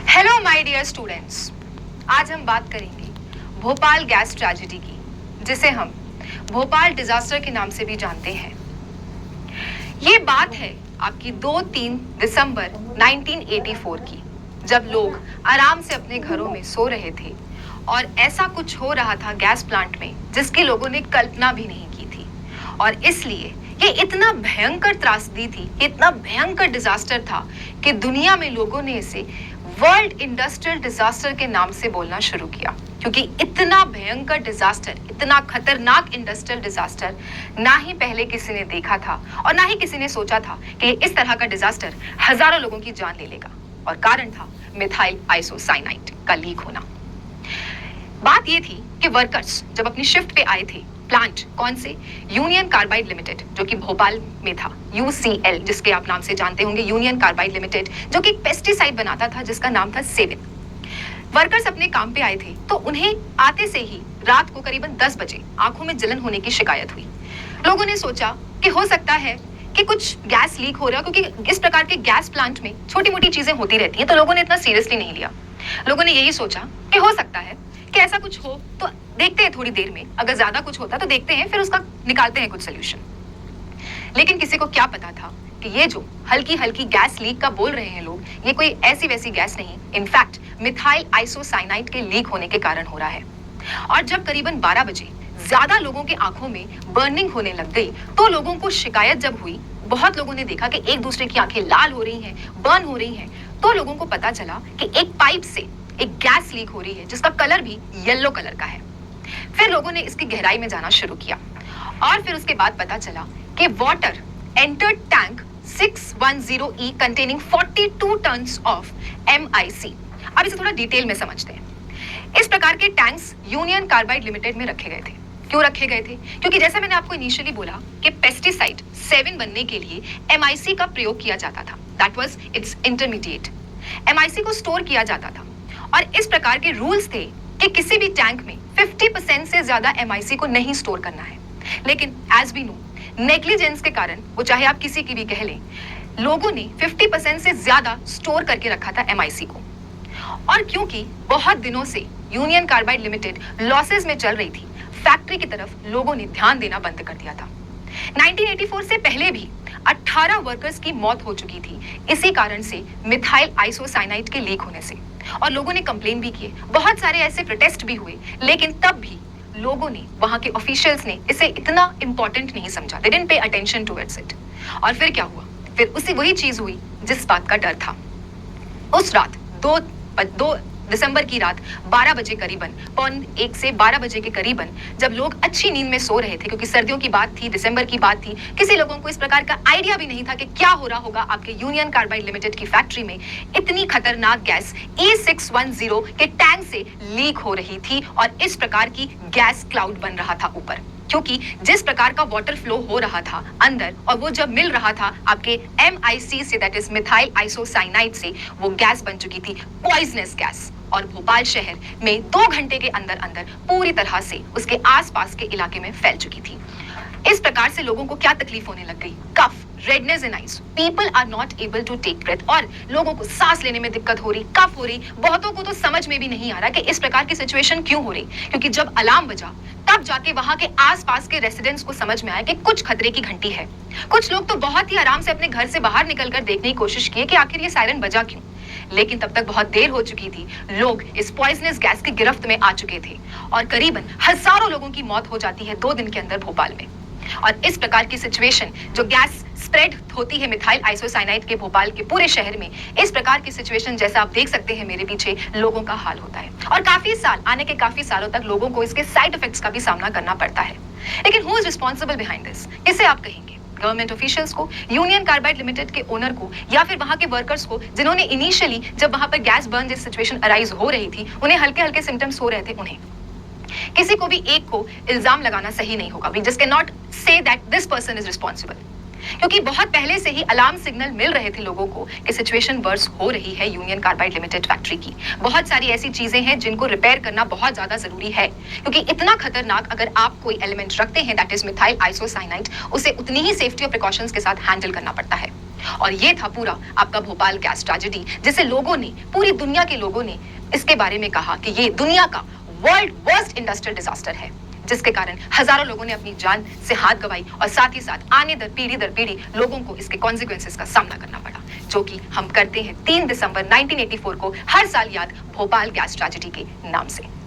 Hello my dear students, आज हम बात करेंगे भोपाल गैस ट्रेजेडी की, जिसे हम भोपाल डिजास्टर के नाम से भी जानते हैं। ये बात है आपकी 2-3 दिसंबर 1984 की, जब लोग आराम से अपने घरों में सो रहे थे और ऐसा कुछ हो रहा था गैस प्लांट में जिसकी लोगों ने कल्पना भी नहीं की थी। और इसलिए ये इतना भयंकर त्रासदी थी, इतना भयंकर डिजास्टर था कि दुनिया में लोगों ने इसे वर्ल्ड इंडस्ट्रियल डिजास्टर के नाम से बोलना शुरू किया, क्योंकि इतना भयंकर डिजास्टर, इतना खतरनाक इंडस्ट्रियल डिजास्टर ना ही पहले किसी ने देखा था और ना ही किसी ने सोचा था कि इस तरह का डिजास्टर हजारों लोगों की जान ले लेगा। और कारण था मिथाइल आइसोसाइनाइड का लीक होना। बात ये थी कि वर्कर्स जब अपनी शिफ्ट पे आए थे, प्लांट कौन से, यूनियन कार्बाइड लिमिटेड जो कि भोपाल में था, यूसीएल जिसके आप नाम से जानते होंगे, यूनियन कार्बाइड लिमिटेड, जो कि पेस्टिसाइड बनाता था जिसका नाम था सेविन। वर्कर्स अपने काम पे आए थे तो उन्हें आते से ही रात को करीबन 10 बजे आंखों में जलन होने की शिकायत हुई। लोगों ने सोचा कि हो सकता है कि कुछ गैस लीक हो रहा है, क्योंकि इस प्रकार के गैस प्लांट में छोटी मोटी चीजें होती रहती हैं, तो लोगों ने इतना सीरियसली नहीं लिया। लोगों ने यही सोचा कि हो सकता है कि ऐसा कुछ हो तो देखते हैं थोड़ी देर में, अगर ज्यादा कुछ होता तो देखते हैं, फिर उसका निकालते हैं कुछ सोल्यूशन। लेकिन किसी को क्या पता था कि ये जो हल्की हल्की गैस लीक का बोल रहे हैं लोग, ये कोई ऐसी वैसी गैस नहीं, इनफैक्ट मिथाइल आइसोसाइनाइड के लीक होने के कारण हो रहा है। और जब करीबन 12 बजे ज्यादा लोगों की आंखों में बर्निंग होने लग गई, तो लोगों को शिकायत जब हुई, बहुत लोगों ने देखा कि एक दूसरे की आंखें लाल हो रही हैं, बर्न हो रही हैं, तो लोगों को पता चला कि एक पाइप से एक गैस लीक हो रही है जिसका कलर भी येलो कलर का है। फिर लोगों ने इसकी गहराई में जाना शुरू किया और फिर उसके बाद पता चला कि water entered tank 610E containing 42 tons of MIC। अब इसे थोड़ा डिटेल में समझते हैं। इस प्रकार के टैंक्स यूनियन कार्बाइड लिमिटेड में रखे गए थे। क्यों रखे गए थे? क्योंकि जैसा मैंने आपको इनिशियली बोला कि पेस्टिसाइड 7 बनने के लिए MIC का प्रयोग किया जाता था, that was it's intermediate. MIC को स्टोर किया जाता था और इस प्रकार के रूल्स थे कि किसी भी टैंक में 50% से ज्यादा MIC को नहीं स्टोर करना है। लेकिन एज वी नो, नेग्लिजेंस के कारण, वो चाहे आप किसी की भी कह लें, लोगों ने 50% से ज्यादा स्टोर करके रखा था MIC को। और क्योंकि बहुत दिनों से यूनियन कार्बाइड लिमिटेड लॉसेस में चल रही थी, फैक्ट्री की तरफ लोगों ने ध्यान देना बंद कर दिया था। 1984 से पहले भी 18 वर्कर्स की मौत हो चुकी थी इसी कारण से, मिथाइल आइसोसाइनाइड के लीक होने से। और लोगों ने कंप्लेन भी किए, बहुत सारे ऐसे प्रोटेस्ट भी हुए, लेकिन तब भी लोगों ने, वहां के ऑफिशियल्स ने इसे इतना इंपॉर्टेंट नहीं समझा। They didn't pay attention towards it. और फिर क्या हुआ? फिर उसी वही चीज हुई जिस बात का डर था। उस रात 2 दिसंबर की रात 12 बजे करीबन, पौन 1 से 12 बजे के करीबन, जब लोग अच्छी नींद में सो रहे थे, क्योंकि सर्दियों की बात थी, दिसंबर की बात थी, किसी लोगों को इस प्रकार का आइडिया भी नहीं था कि क्या हो रहा होगा आपके यूनियन कार्बाइड लिमिटेड की फैक्ट्री में इतनी खतरनाक गैस E610 के टैंक से लीक हो रही थी और इस प्रकार की गैस क्लाउड बन रहा था ऊपर। क्योंकि जिस प्रकार का वाटर फ्लो हो रहा था अंदर, और वो जब मिल रहा था आपके MIC से, दैट इज मिथाइल आइसोसाइनाइड से, वो गैस बन चुकी थी पॉइजनस गैस। और भोपाल शहर में 2 घंटे के अंदर अंदर पूरी तरह से उसके आसपास के इलाके में फैल चुकी थी। इस प्रकार से लोगों को क्या तकलीफ होने लग गई? Cough, redness in eyes, people are not able to take breath, और लोगों को सांस लेने में दिक्कत हो रही, कफ हो रही। बहुतों को तो समझ में भी नहीं आ रहा कि इस प्रकार की सिचुएशन क्यों हो रही, क्योंकि जब अलार्म बजा तब जाके वहां के आसपास के रेसिडेंट्स को समझ में आया कि कुछ खतरे की घंटी है। कुछ लोग तो बहुत ही आराम से अपने घर से बाहर निकलकर देखने की कोशिश किए कि आखिर ये सायरन बजा क्यों, लेकिन तब तक बहुत देर हो चुकी थी। लोग इस पॉइजनस गैस की गिरफ्त में आ चुके थे और करीबन हजारों लोगों की मौत हो जाती है 2 दिन के अंदर भोपाल में। और इस प्रकार की सिचुएशन, जो गैस स्प्रेड होती है मिथाइल आइसोसाइनाइड के भोपाल के पूरे शहर में, इस प्रकार की सिचुएशन जैसा आप देख सकते हैं मेरे पीछे, लोगों का हाल होता है। और काफी सालों तक लोगों को इसके साइड इफेक्ट्स का भी सामना करना पड़ता है। लेकिन who is responsible behind this? किसे आप कहेंगे? गवर्नमेंट ऑफिशियल्स को, यूनियन कार्बाइड लिमिटेड के ओनर को, या फिर वहां के वर्कर्स को, जिन्होंने इनिशियली जब वहां पर गैस बर्न जैसी सिचुएशन अराइज हो रही थी, उन्हें हल्के हल्के सिम्टम्स हो रहे थे, उन्हें? किसी को भी एक को इल्जाम लगाना सही नहीं होगा। We just can not say that this person is responsible. क्योंकि बहुत पहले से ही अलार्म सिग्नल मिल रहे थे लोगों को कि सिचुएशन वर्स हो रही है यूनियन कार्बाइड लिमिटेड फैक्ट्री की। बहुत सारी ऐसी चीजें हैं जिनको रिपेयर करना बहुत ज्यादा जरूरी है, क्योंकि इतना खतरनाक अगर आप कोई एलिमेंट रखते हैं दैट इज मिथाइल आइसोसाइनाइड, उसे उतनी ही सेफ्टी और प्रिकॉशंस के साथ हैंडल करना पड़ता है। और ये था पूरा आपका भोपाल गैस ट्रेजेडी, जिसे लोगों ने, पूरी दुनिया के लोगों ने इसके बारे में कहा कि ये दुनिया का वर्ल्ड वर्स्ट इंडस्ट्रियल डिजास्टर है, जिसके कारण हजारों लोगों ने अपनी जान से हाथ गंवाई और साथ ही साथ आने दर पीढ़ी लोगों को इसके कॉन्सिक्वेंसेस का सामना करना पड़ा, जो कि हम करते हैं 3 दिसंबर 1984 को हर साल याद भोपाल गैस ट्रेजेडी के नाम से।